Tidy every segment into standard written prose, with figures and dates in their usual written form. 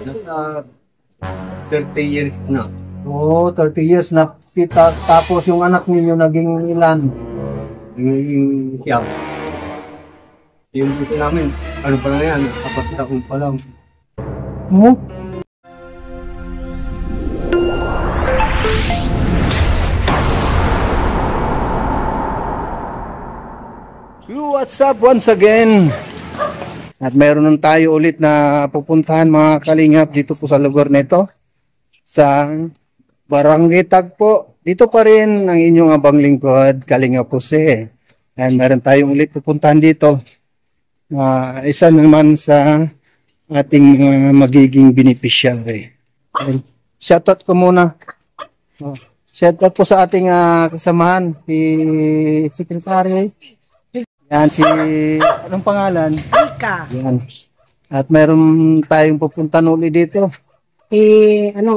Nasa 30 years na. Oo, 30 years na kita. Tapos yung anak ninyo naging ilan? Yung siyam. Yung dito namin, ano pa lang yan, 4 taon pa lang. Hmm? What's up once again? At mayroon tayo ulit na pupuntahan mga kalingap dito po sa lugar nito. Sa Barangay Tagpo. Dito pa rin ang inyong abang lingkod, Kalingap Jose. And meron tayong ulit pupuntahan dito. Isa naman sa ating magiging beneficiary. And shoutout ko muna. Shoutout po sa ating kasamahan, si Secretary. Yan, anong pangalan? Ika. Yan. At meron tayong pupuntahan ulit dito.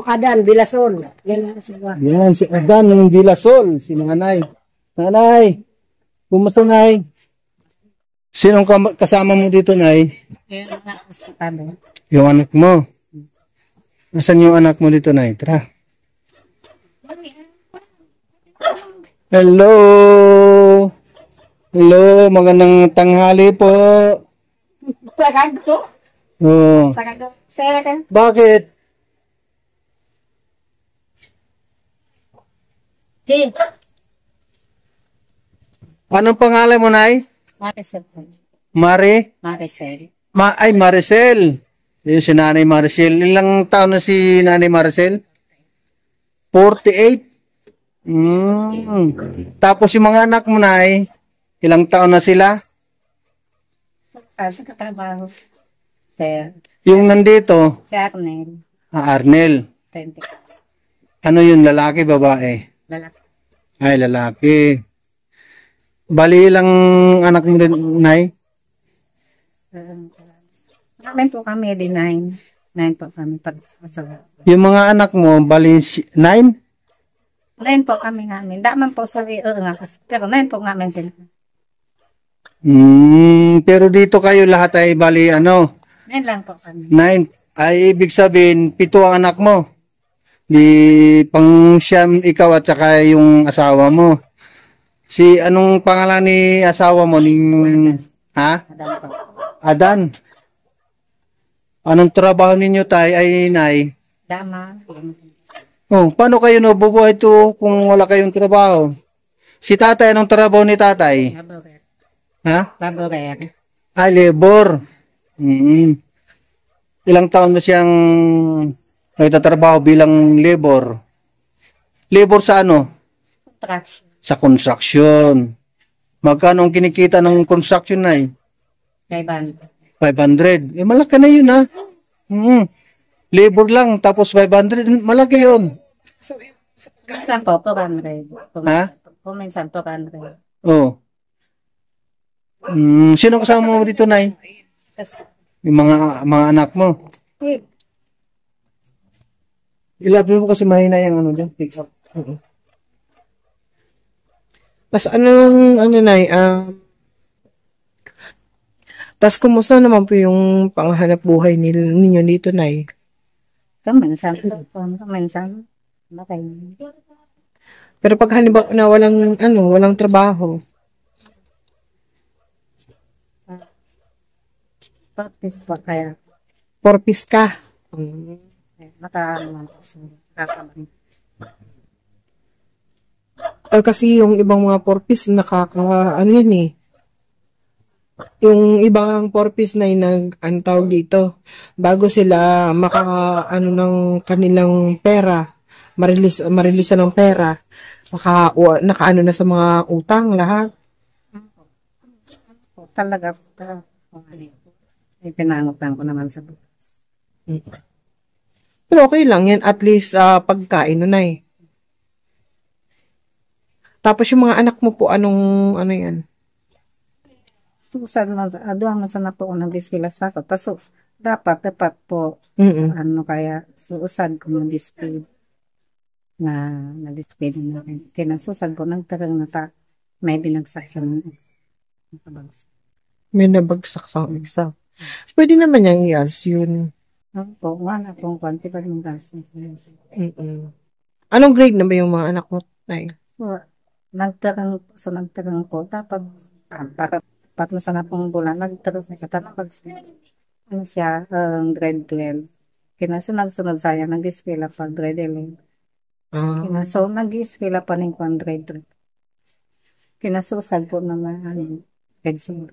Adan, Bilasol. Yan, si Adan ng Bilasol, si Nanay. Nanay, kumusta Nay? Sinong kasama mo dito, Nay? Yung anak mo. Nasaan yung anak mo dito, Nay? Tara. Hello! Hello, magandang tanghali po. Tagado. Oh. Tagado. Sir. Bakit? Si. Anong pangalan mo, Nay? Maricel. Maricel. Maricel. Yung si Nanay Maricel. Ilang taon na si Nanay Maricel? 48? Tapos yung mga anak mo, Nay, ilang taon na sila? Sa katrabaho. Sir. Yung nandito? Si Arnel. Arnel. 20. Ano yun, lalaki, babae? Lalaki. Ay, lalaki. Bali ilang anak mo rin, Nay? Namin po kami, di 9. 9 po kami. Yung mga anak mo, bali 9? 9 po kami namin. Daman po sa nga. Pero 9 po namin sila. Pero dito kayo lahat ay bali 9 lang po kami. 9. Ay ibig sabihin, 7 ang anak mo. Di pang siyam ikaw at saka yung asawa mo. Si anong pangalan ni asawa mo? Ha? Adan po. Adan. Anong trabaho ninyo ay Nay? Dama. Oh, paano kayo nabubuhay to kung wala kayong trabaho? Si tatay, anong trabaho ni tatay? Laborer. Ha? Laborer. Labor. Ilang taon na siyang nagtatrabaho bilang labor? Labor sa ano? Traction. Sa construction. Magkano ang kinikita ng construction na eh? 500. 500. Malaki na yun ha. Labor lang, tapos 500. Malaki yun. Minsan po, 400. Ha? Minsan 400. Oh. Sino kasama mo dito, Nay? Yung mga anak mo. Ilapin mo kasi mahina yung dyan. Pick up. Tas Nay, tas kumusta naman po yung panghanap buhay ninyo dito, Nay? Minsan. Pero pag halimbawa na walang trabaho. Pagpis pa kaya. Porpis ka. Kasi yung ibang mga porpis yan eh. Yung ibang porpis na tawag dito, bago sila ng kanilang pera, marilisan ng pera, nakaano na sa mga utang lahat. Talaga, pinangutan ko naman sa bukas. Pero okay lang yan, at least pagkain nun ay. Tapos yung mga anak mo po, ano yan? Usad man, aduhan man sa na po ng display sa ako. Taso, dapat po, kaya, usad ko ng display na display na rin. Kinasusad ko ng tagang may binagsak siya ng May nabagsak sa isa. Pwede naman niyang i-as yun. Opo, wala pong kwanti pa ng gastos. Mm-mm. Anong grade na ba yung mga anak mo, Nay? So, nagtarang po, tapos, para, pat na sana pong bulan, nagtarang na siya, tapos, ano siya, grade 12. Kinasunod-sunod saya, nag-eskwela pa, grade 11. So, nag-eskwela pa ng grade 3. Kinasusad po naman, grade 0.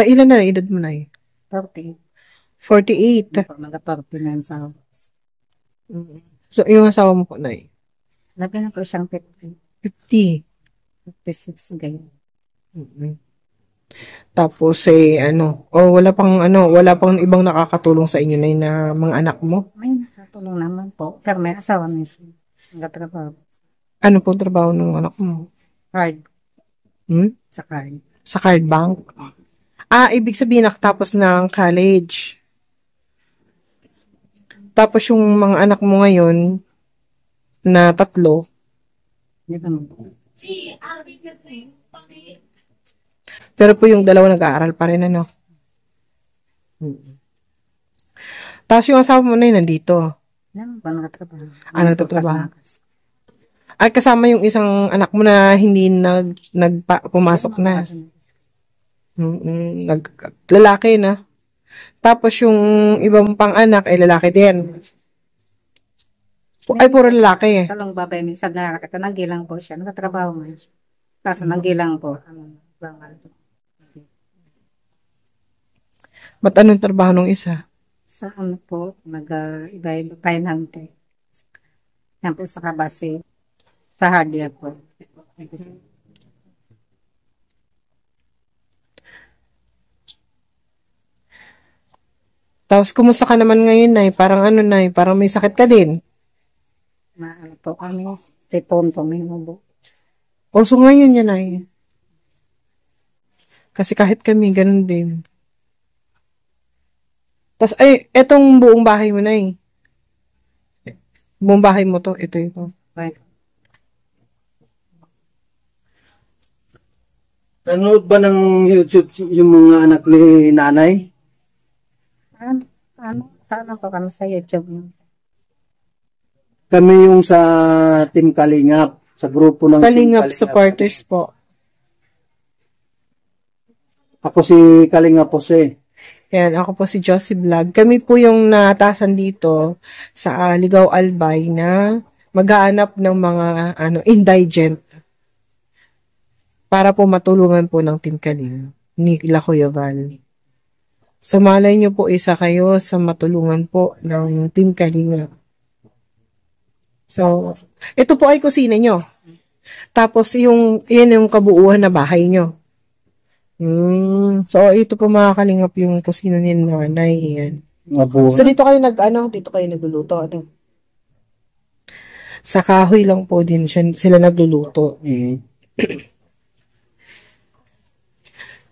Ilan na edad mo, Nay? 40. 48. Nag-40 na sa So, yung asawa mo po, Nay? labi na po siyang 50. 50. 56 ganyan. Tapos, wala pang ibang nakakatulong sa inyo, Nay, na mga anak mo? May nakatulong naman po. Pero may asawa na siya. Nagtatrabaho. Ano pong trabaho ng anak mo? Card. Sa card. Sa card bank? Ibig sabihin nakatapos ng college. Tapos yung mga anak mo ngayon, na 3, Hindi naman po. pero po yung 2 nag-aaral pa rin, ano? Tapos yung asawa mo na yun nandito. Naman po nagtatrabaho. Nagtatrabaho. Ay, kasama yung isang anak mo na hindi pumasok na. Lalaki na. Tapos yung ibang pang anak ay lalaki din. Ay, puro lalaki. Talong babay, minsan naggilang po siya. Nagtatrabaho nga siya. Kaso naggilang po. Ba't anong trabaho nung isa? Sa ano po, nag-iba-iba pinante. Yan po sa kabase. Sa hardware po. Tapos, kumusta ka naman ngayon, Nay? Parang Nay? Parang may sakit ka din. Ano po kami, sipon po may mubo. So ngayon yan, Nay. Kasi kahit kami, ganun din. Tapos, etong buong bahay mo, Nay. Buong bahay mo to, ito. Right. Nanood ba ng YouTube yung mga anak ni nanay? Ano po kami sa YouTube? Kami yung sa Team Kalingap, sa grupo ng Kalingap Team Kalingap. supporters po. Ako si Kalingap Jose. Yan, ako po si Josie Vlog. Kami po yung natasan dito sa Ligaw Albay na mag-aanap ng mga indigent para po matulungan po ng Team Kalingap ni Kuya Val. So, malay nyo po isa kayo sa matulungan po ng Team Kalingap. So, ito po ay kusina nyo. Tapos, yan yung kabuuan na bahay nyo. So, ito po mga Kalingap yung kusina ni nanay. Yan. So, dito kayo nagluluto. Sa kahoy lang po din sila nagluluto.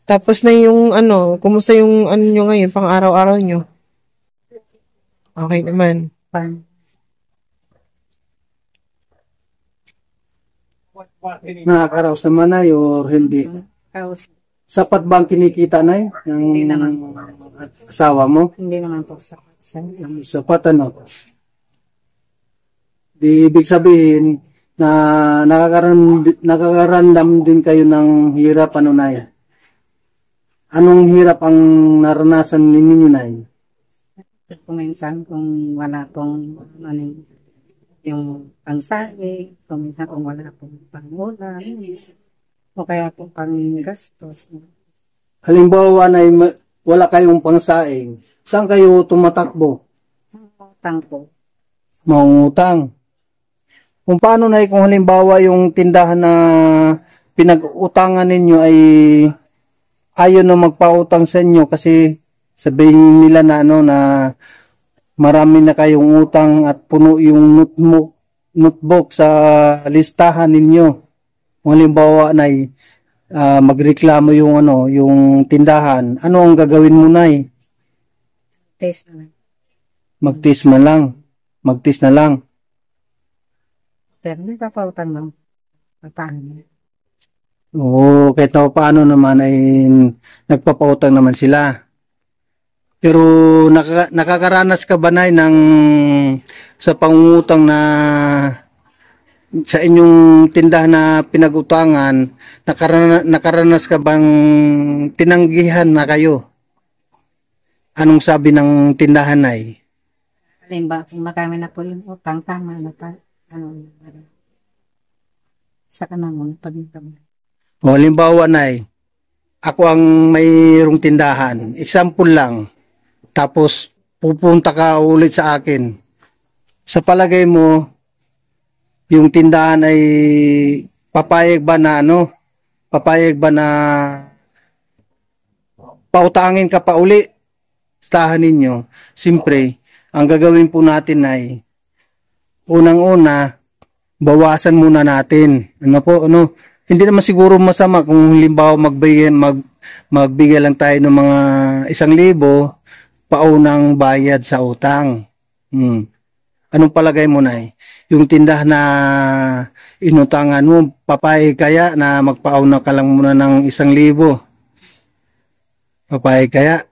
Tapos na yung kumusta yung nyo ngayon, pang araw-araw nyo? Okay naman. Nakakaraos naman na or hindi? Sapat ba ang kinikita na Hindi naman. ng asawa mo? Hindi naman po sapat. Sapat Di ibig sabihin na nakakaramdam din kayo ng hirap Nay? Anong hirap ang naranasan ninyo, Nay? Kuminsan kung wala pong yung pangsali, kuminsan kung wala pong pangulam, o kaya pong panggastos. Halimbawa, Nay, wala kayong pangsaing. Saan kayo tumatakbo? Utang po. Mangutang. Kung paano, Nay, kung halimbawa yung tindahan na pinag-utangan ninyo ay ayaw na magpautang sa inyo kasi sabihin nila na na marami na kayong utang at puno yung notebook sa listahan ninyo. Kung halimbawa na magreklamo yung tindahan, ano ang gagawin mo, Nay? Test na. Magtis na lang. Pero may papautang lang. Paano? Oo, kahit na paano naman ay nagpapautang naman sila. Pero nakakaranas ka ba nay ng sa pangungutang na sa inyong tindahan na pinagutangan, nakaranas ka bang tinanggihan na kayo? Anong sabi ng tindahan ay? Halimbawa, kung marami na po yung utang, tama na pa. Sa kanang mga pagkakam. O, halimbawa nay, ako ang mayroong tindahan. Example lang. Tapos, pupunta ka ulit sa akin. Sa palagay mo, yung tindahan ay papayag ba na papayag ba na pautangin ka pa uli sa tahan ninyo? Siyempre, ang gagawin po natin ay unang-una, bawasan muna natin. Hindi naman siguro masama kung halimbawa magbigay lang tayo ng mga 1,000 paunang bayad sa utang. Anong palagay mo na yung tindahan na inutangan mo, papayag kaya na magpauna ka lang muna ng 1,000? Papayag kaya?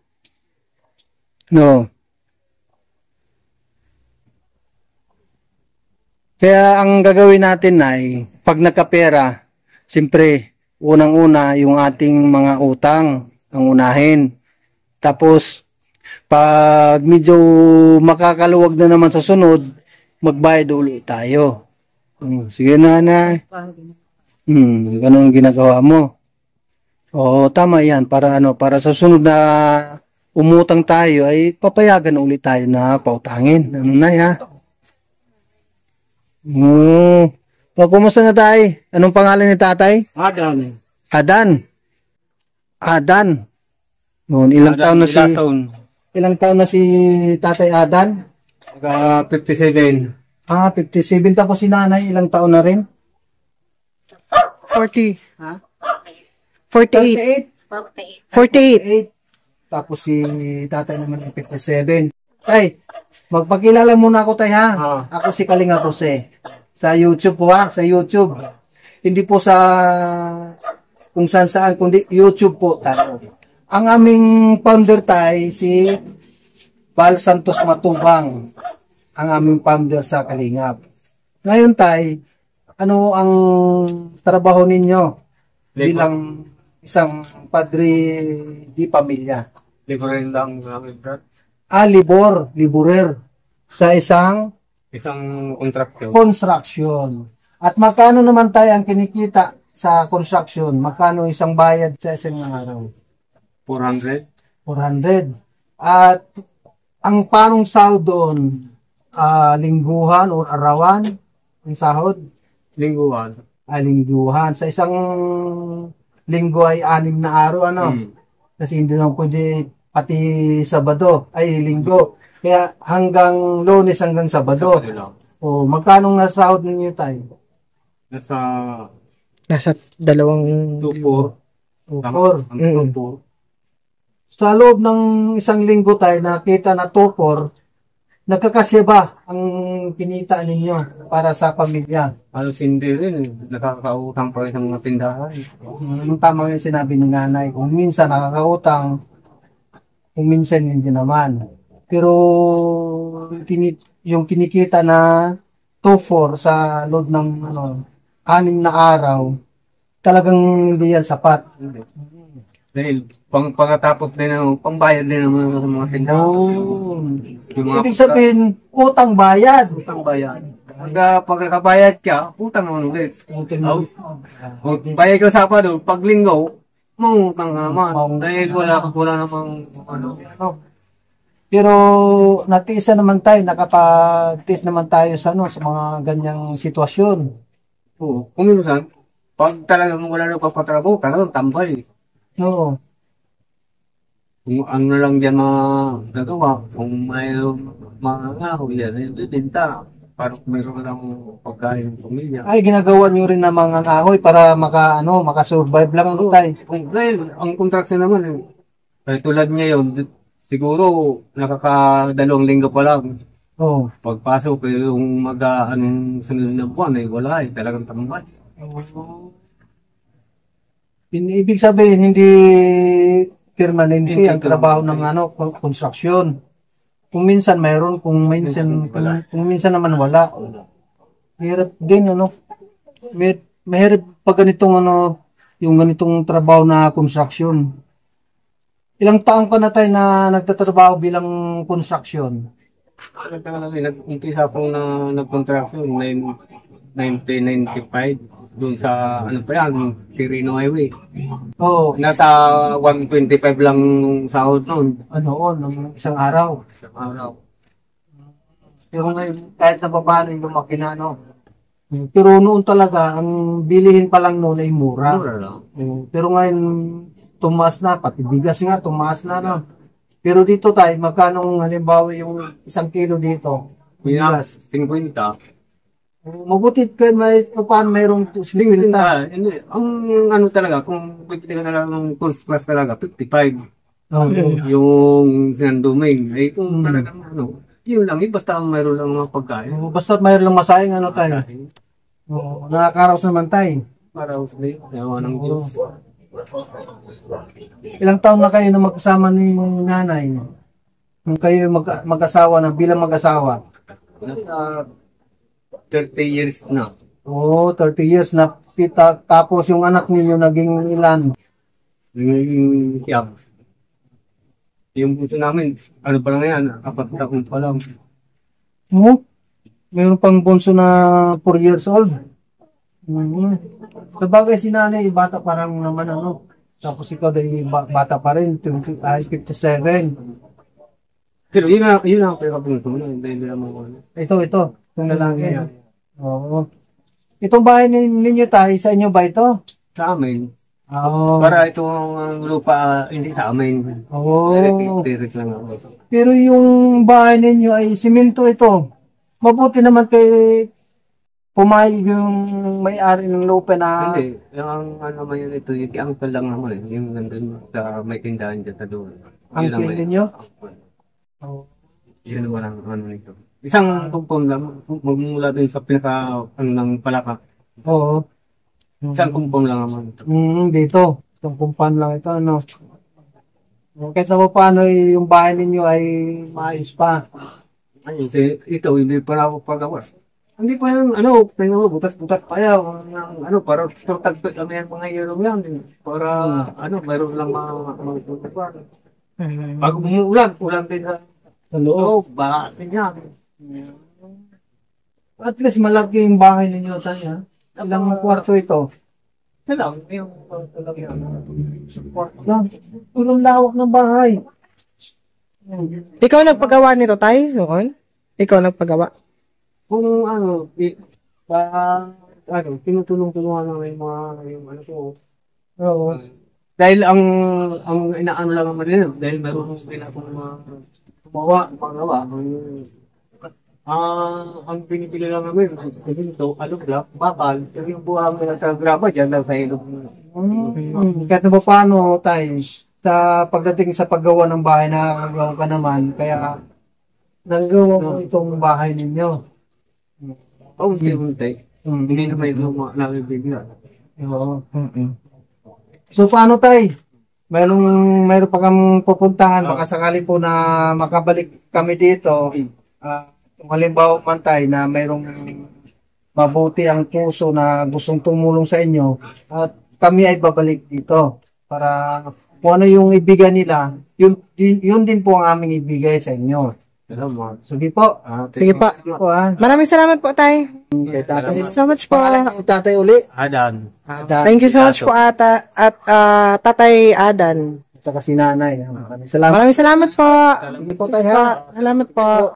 No. Kaya ang gagawin natin ay, pag nagkapera, siyempre, unang-una yung ating mga utang ang unahin. Tapos, pag medyo makakaluwag na naman sa sunod, magbayad ulit tayo. Sige na. Ganun ginagawa mo. Oo, tama yan. Para sa sunod na umutang tayo, ay papayagan ulit tayo na pautangin. Kumusta na tayo? Anong pangalan ni tatay? Adan. Ilang taon na si Tatay Adan? 57. 57. Tapos si nanay, ilang taon na rin? 40. Ha? 48. 48. Tapos si tatay naman ay 57. Tay, magpakilala muna ako tay ha. Ako si Kalinga Jose. Sa YouTube po ha, sa YouTube. Hindi po sa kung saan kundi YouTube po tayo. Ang aming founder tay si Val Santos Matubang. Ang aming founder sa Kalingap. Ngayon tay, ano ang trabaho ninyo bilang isang padre di pamilya? Liburin lang namin, Brad. Liburer sa isang construction. At magkano naman tayo ang kinikita sa construction? Magkano isang bayad sa isang araw? 400. At ang panong sahod doon, lingguhan o arawan? Ang sahod? Lingguhan. Lingguhan. Sa isang linggo ay 6 na araw, Kasi hindi naman pwede pati Sabado, ay linggo. Kaya hanggang Lunes hanggang Sabado. O, magkano nga sahod ninyo tayo? Nasa 2,400. 2,400. Sa loob ng isang linggo tayo, nakita na 2,400, nagkakasya ba ang kinita ninyo para sa pamilya? Halos hindi rin. Nakakautang pa rin sa mga tindahan. Yung tama yung sinabi ni nanay. Kung minsan nakakautang, kung minsan hindi naman. Pero yung kinikita na 2,400 sa loob ng 6 na araw, talagang hindi yan sapat. Dahil pangatapos din pambayad din naman sa mga tindahan. Ibig sabihin, utang bayad. Pag nakabayad ka, utang naman ulit. Kung bayad ka sa Sabado, pag linggo, mangutang ka naman. Dahil wala namang Pero natiisa naman tayo, nakapagtiis naman tayo sa mga ganyang sitwasyon. Oo. Kung minsan, pag talagang wala na papatrabaho, talagang tambay. Oo. Kung ano lang dyan mga nagawa, kung may mga ngaho yan, bibenta. Para mayroon lang pagkain ng pamilya. Ay, ginagawa nyo rin ng mga kahoy para makasurvive lang tayo. Dahil ang contraction naman, tulad ngayon, siguro nakaka2 linggo pa lang. Oo. Pagpasok, yung anong sunod na buwan, wala talagang tambay. Ibig sabihin, hindi permanente ang trabaho ng construction. Kung minsan mayroon, kung minsan naman wala. Mahirap din, mahirap pag ganitong yung ganitong trabaho na construction. Ilang taong ka na tayo na nagtatrabaho bilang construction? Nag-umpisa akong nag-contraction 1995 doon sa Quirino Highway. Oo. Nasa 125 lang sahod noon. Ng isang araw. Pero ngayon, kahit na paano yung lumaki na, Pero noon talaga, ang bilihin pa lang noon ay mura. Mura lang. Pero ngayon, tumaas na, pati bigas nga, tumaas na, Pero dito tayo, magkano halimbawa yung 1 kilo dito? Bigas, 50. Mabuti kayo, paano mayroong 50? Hindi. Ang talaga, kung pwede ka na lang ng first class talaga, 55. Yung sinanduming. Ay kung talagang yun lang, basta mayroon lang mga pagkain. Basta mayroon lang masayang tayo. Nakakaraos naman tayo. Paraos din. Yawa ng Diyos. Ilang taon na kayo na magkasama ni nanay? Kung kayo mag-asawa na, bilang mag-asawa? Nasa 30 years na. 30 years na. Tapos yung anak ninyo naging ilan? Yung puso namin, pa lang yan, 4 taon pa lang. Mayroon pang bunso na 4 years old. Sabagay si nanay, bata parang naman Tapos ikaw dahil bata pa rin, 57. Pero yun ang pinakapunto mo. Ito. Itong lalaki. Oo. Itong bahay ninyo tayo, sa inyo ba ito? Sa amin. Para itong lupa, hindi sa amin. Direct lang ako. Pero yung bahay ninyo ay simento ito. Mabuti naman kay pumayag yung may-ari ng lupa na... Hindi. Yung naman yun ito, yung angkol lang naman yung nandun sa may tindahan dyan sa doon. Angkol ninyo? Yun naman ang nito. Isang kumpong lang, magmula din sa pinaka, ng palaka. Oo. Isang kumpong lang naman ito. Dito. Isang kumpan lang ito, Kahit na paano yung bahay ninyo ay maayos pa. Ayun, ito, hindi pa na ako pagawas. Hindi pa yung, butas-butas pa yan. Para tagpit kami yung mga yellow yan. Para, mayroon lang mga tutupan. Pag ulan din sa loob, bakatin yan. At least malaki yung bahay ninyo tayo. Ilang kwarto ito? Ito lang, yung Kwarto lang. Tulong lawak ng bahay. Ikaw nagpagawa nito, tay, noon? Ikaw nagpagawa? Kung tinutulong-tulungan namin yung ko. Oo. Dahil ang inaano lang naman rin, dahil meron akong magawa. Ang pinipili lang namin, ito, bakal, yung buhang nila sa graba dyan lang sa ilog. Kahit na paano tayo, sa pagdating sa paggawa ng bahay na gagawa ka naman, kaya nagawa mo itong bahay ninyo. Unti-unti. Hindi na may nakibigyan. Oo. So paano tayo? Mayroon pa kang pupuntahan, baka sakali po na makabalik kami dito. Kung halimbawa man tayo na mayroong mabuti ang puso na gustong tumulong sa inyo, at kami ay babalik dito para kung ano yung ibigay nila, yun din po ang aming ibigay sa inyo. Salamat. Sige po. Sige po. Sige po, ha. Maraming salamat po, tay. Tatay. Thank you so much po. Tatay uli. Adan. Thank you so much po, Tatay Adan. At saka si nanay. Maraming salamat. Maraming salamat po. Sige po tayo, ha. Salamat po.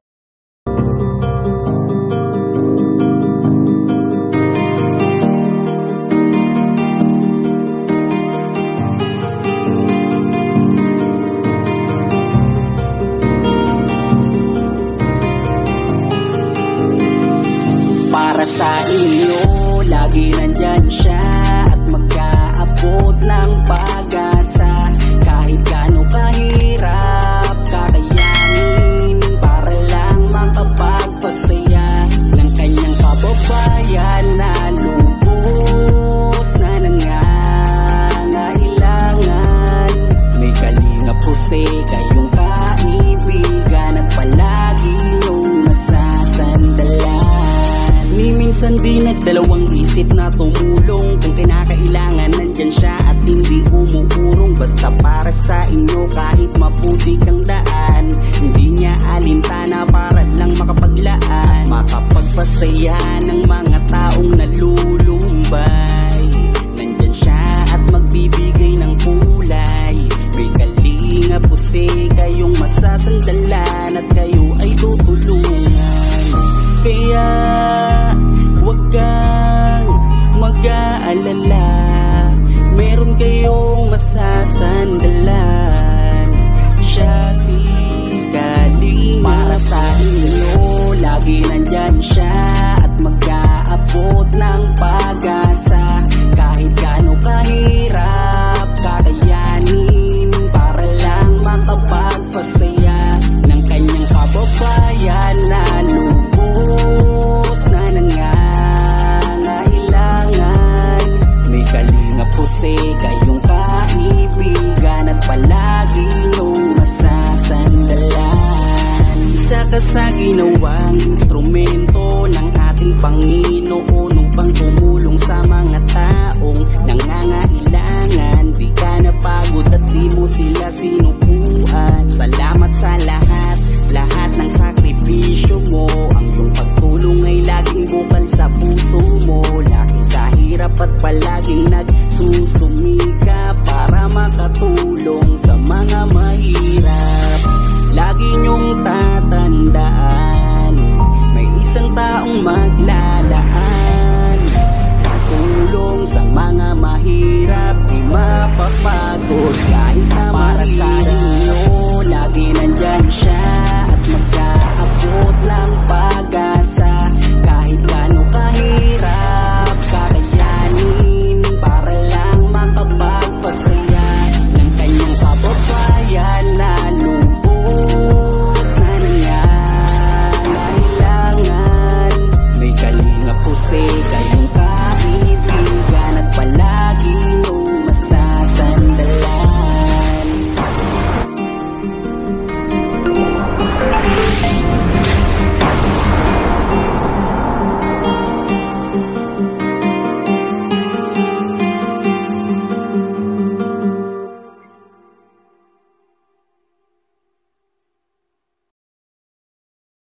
Para sa inyo, lagi nandyan siya at mag-aabot ng pag-asa. Kahit gaano kahirap, kakayanin para lang makapagpasaya ng kanyang kababayan na lubos na nangangailangan. May kalinga Minsan di nagdalawang isip na tumulong, kung kinakailangan nandyan siya at hindi umuurong. Basta para sa inyo kahit maputik ang daan, hindi niya alintana para lang makapaglaan, makapagpasaya ng mga taong nalulumbay. Nandyan siya at magbibigay ng kulay. May kalinga pusi kayong masasandalan at kayo ay tutulungan. Kaya huwag kang mag-aalala, meron kayong masasandalan. Siya si Kalinga. Para sa inyo lagi nandyan siya at mag-aabot ng pag-asa. Kahit gaano kahirap kakayanin para lang makapagpasaya ng kanyang kababayan na lubos na nangangailangan. May kalinga pusi kayong kaibigan at palagi niyong masasandalan. Isa ka sa ginawang instrumento ng ating Panginoon upang tumulong sa mga taong nangangailangan. Di ka napagod at di mo sila sinukuan. Salamat sa lahat ng sakripisyo mo. Ang iyong pagtulong ay laging bukal sa puso mo. Laki sa hirap at palaging nagsusumika para makatulong sa mga mahirap. Lagi niyong tatandaan, may isang taong maglalaan. Tulong sa mga mahirap, di mapapagod kahit na para sa inyo lagi nandyan siya